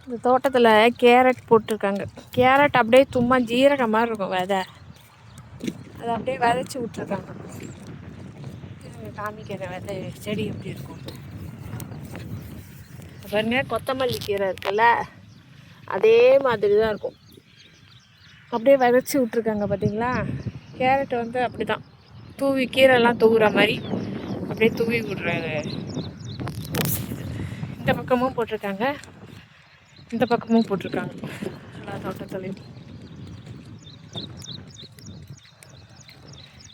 இந்த தோட்டத்தில் கேரட் போட்டிருக்காங்க. கேரட் அப்படியே சும்மா ஜீரகம் மாதிரி இருக்கும் விதை, அதை அப்படியே விதைச்சி விட்ருக்காங்க. காமிக்கிற விதை செடி எப்படி இருக்கும் பாருங்க. கொத்தமல்லி கீரை இருக்குல்ல, அதே மாதிரி தான் இருக்கும். அப்படியே விதைச்சி விட்ருக்காங்க பார்த்தீங்களா. கேரட் வந்து அப்படி தான் தூவி, கீரைலாம் தூவுற மாதிரி அப்படியே தூவி விட்றாரு. இந்த பக்கமும் போட்டிருக்காங்க, இந்த பக்கமும் போட்டிருக்காங்க. எல்லா தோட்டத்துலையும்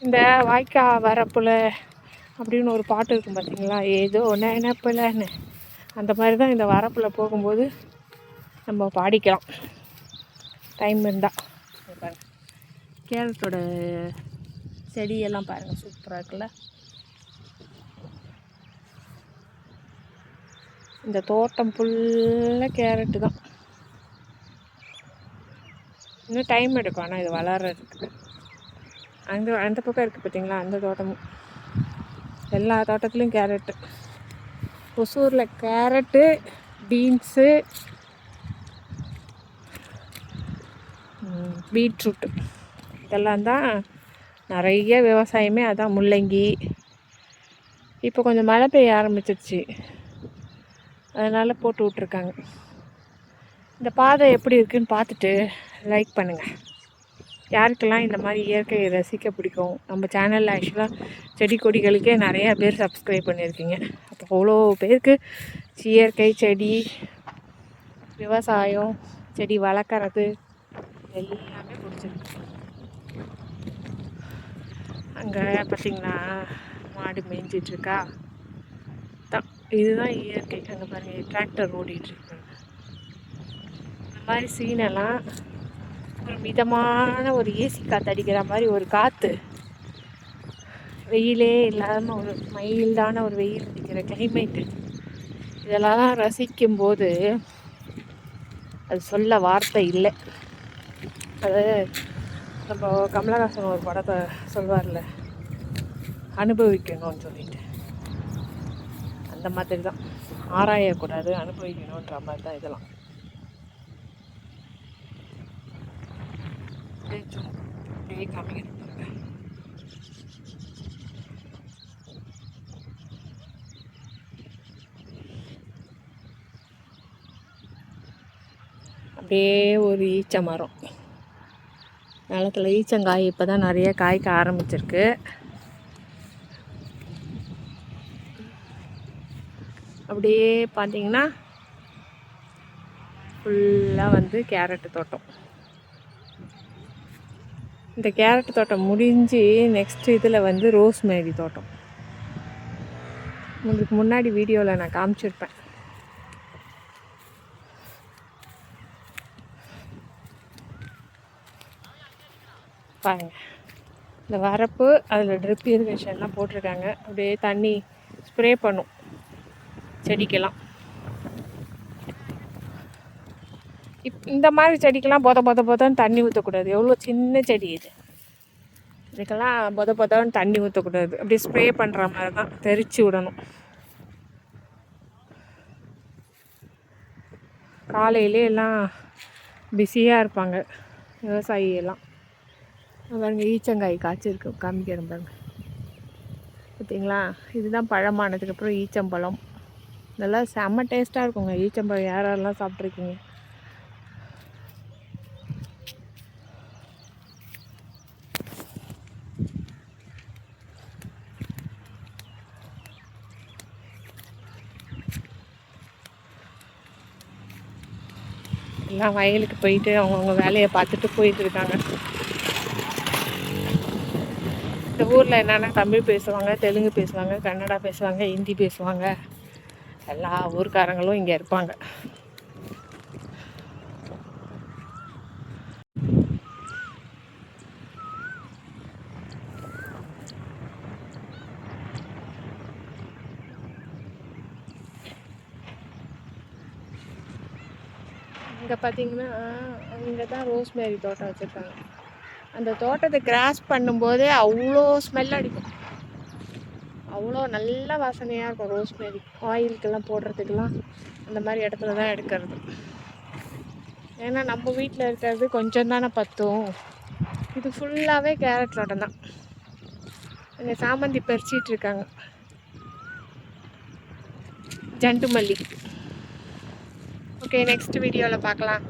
இந்த வாய்க்கால் வரப்புல அப்படின்னு ஒரு பாட்டு இருக்கும் பார்த்தீங்களா, ஏதோ நினைப்பில்ன்னு. அந்த மாதிரி தான் இந்த வரப்பில் போகும்போது நம்ம பாடிக்கலாம் டைம் இருந்தால். பாருங்கள் கேரட்டோட செடியெல்லாம் பாருங்கள், சூப்பராக இருக்குல்ல. இந்த தோட்டம் ஃபுல்லாக கேரட்டு தான். இன்னும் டைம் எடுக்கும் ஆனால் இது வளர்கிறதுக்கு. அந்த பக்கம் இருக்குது பார்த்தீங்களா, அந்த தோட்டமும். எல்லா தோட்டத்துலேயும் கேரட்டு. ஒசூரில் கேரட்டு, பீன்ஸு, பீட்ரூட்டு இதெல்லாம் தான் நிறைய விவசாயமே. அதான் முள்ளங்கி. இப்போ கொஞ்சம் மழை பெய்ய ஆரம்பிச்சிருச்சு, அதனால் போட்டு விட்ருக்காங்க. இந்த பாதை எப்படி இருக்குதுன்னு பார்த்துட்டு லைக் பண்ணுங்கள். யாருக்கெல்லாம் இந்த மாதிரி இயற்கையை ரசிக்க பிடிக்கும். நம்ம சேனலில் ஆக்சுவலாக செடி கொடிகளுக்கே நிறையா பேர் சப்ஸ்கிரைப் பண்ணியிருக்கீங்க. அப்போ அவ்வளோ பேருக்கு இயற்கை, செடி, விவசாயம், செடி வளர்க்குறது எல்லாமே பிடிச்சிருக்கு. அங்கே பார்த்திங்கன்னா மாடு மேய்ஞ்சிட்ருக்கா தான். இதுதான் இயற்கை. அங்கே பாருங்கள் டிராக்டர் ஓடிட்டுருக்கு. இந்த மாதிரி சீனெல்லாம் ஒரு மிதமான ஒரு ஏசி காற்று அடிக்கிற மாதிரி ஒரு காற்று, வெயிலே இல்லாமல் ஒரு மைல்டான ஒரு வெயில் அடிக்கிற கிளைமேட்டு, இதெல்லாம் ரசிக்கும்போது அது சொல்ல வார்த்தை இல்லை. அது நம்ம கமலஹாசன் ஒரு படத்தை சொல்வார்ல, அனுபவிக்கணும்னு சொல்லிட்டு, அந்த மாதிரி தான். ஆராயக்கூடாது, அனுபவிக்கணுன்ற மாதிரி தான் இதெல்லாம். அப்படியே காமிக்கணும். அப்படியே ஒரு ஈச்ச மரம், நிலத்துல ஈச்சங்காய் இப்போ தான் நிறைய காய்க்க ஆரம்பிச்சிருக்கு. அப்படியே பார்த்தீங்கன்னா ஃபுல்லாக வந்து கேரட்டு தோட்டம். இந்த கேரட் தோட்டம் முடிஞ்சு நெக்ஸ்ட் இதில் வந்து ரோஸ்மேரி தோட்டம். உங்களுக்கு முன்னாடி வீடியோவில் நான் காமிச்சிருப்பேன். பாருங்க, இந்த வரப்பு, அதில் ட்ரிப் இரிகேஷன்லாம் போட்டிருக்காங்க. அப்படியே தண்ணி ஸ்ப்ரே பண்ணும் செடிக்கெல்லாம். இந்த மாதிரி செடிக்கெல்லாம் பொதன்னு தண்ணி ஊற்றக்கூடாது. எவ்வளோ சின்ன செடி இது, இதுக்கெல்லாம் பொதன்னு தண்ணி ஊற்றக்கூடாது. அப்படியே ஸ்ப்ரே பண்ணுற மாதிரி தான் தெரிச்சு விடணும். காலையிலே எல்லாம் பிஸியாக இருப்பாங்க விவசாயியெல்லாம். பாருங்க ஈச்சங்காய் காய்ச்சிருக்கு, காமிக்கிறேன் பாருங்க. பார்த்தீங்களா, இதுதான் பழமானதுக்கப்புறம் ஈச்சம்பழம். நல்லா செம்ம டேஸ்ட்டாக இருக்குங்க ஈச்சம்பழம். யாரெல்லாம் சாப்பிட்ருக்கீங்க? எல்லாம் வயலுக்கு போயிட்டு அவங்கவுங்க வேலையை பார்த்துட்டு போயிட்டு இருக்காங்க. இந்த ஊரில் என்னென்னா தமிழ் பேசுவாங்க, தெலுங்கு பேசுவாங்க, கன்னடா பேசுவாங்க, ஹிந்தி பேசுவாங்க. எல்லா ஊர்க்காரங்களும் இங்கே இருப்பாங்க. இங்கே பார்த்தீங்கன்னா இங்கே தான் ரோஸ்மேரி தோட்டம் வச்சுருக்காங்க. அந்த தோட்டத்தை கிராஸ் பண்ணும்போதே அவ்வளோ ஸ்மெல் அடிக்கும், அவ்வளோ நல்ல வாசனையாக இருக்கும். ரோஸ்மேரி ஆயிலுக்கெல்லாம் போடுறதுக்கெல்லாம் அந்த மாதிரி இடத்துல தான் எடுக்கிறது. ஏன்னா நம்ம வீட்டில் இருக்கிறது கொஞ்சம் தானே பத்தும். இது ஃபுல்லாகவே கேரட் தோட்டம் தான். இந்த சாமந்தி பறிச்சிட்டு இருக்காங்க, ஜண்டு மல்லி. ஓகே, நெக்ஸ்ட் வீடியோவில் பார்க்கலாம்.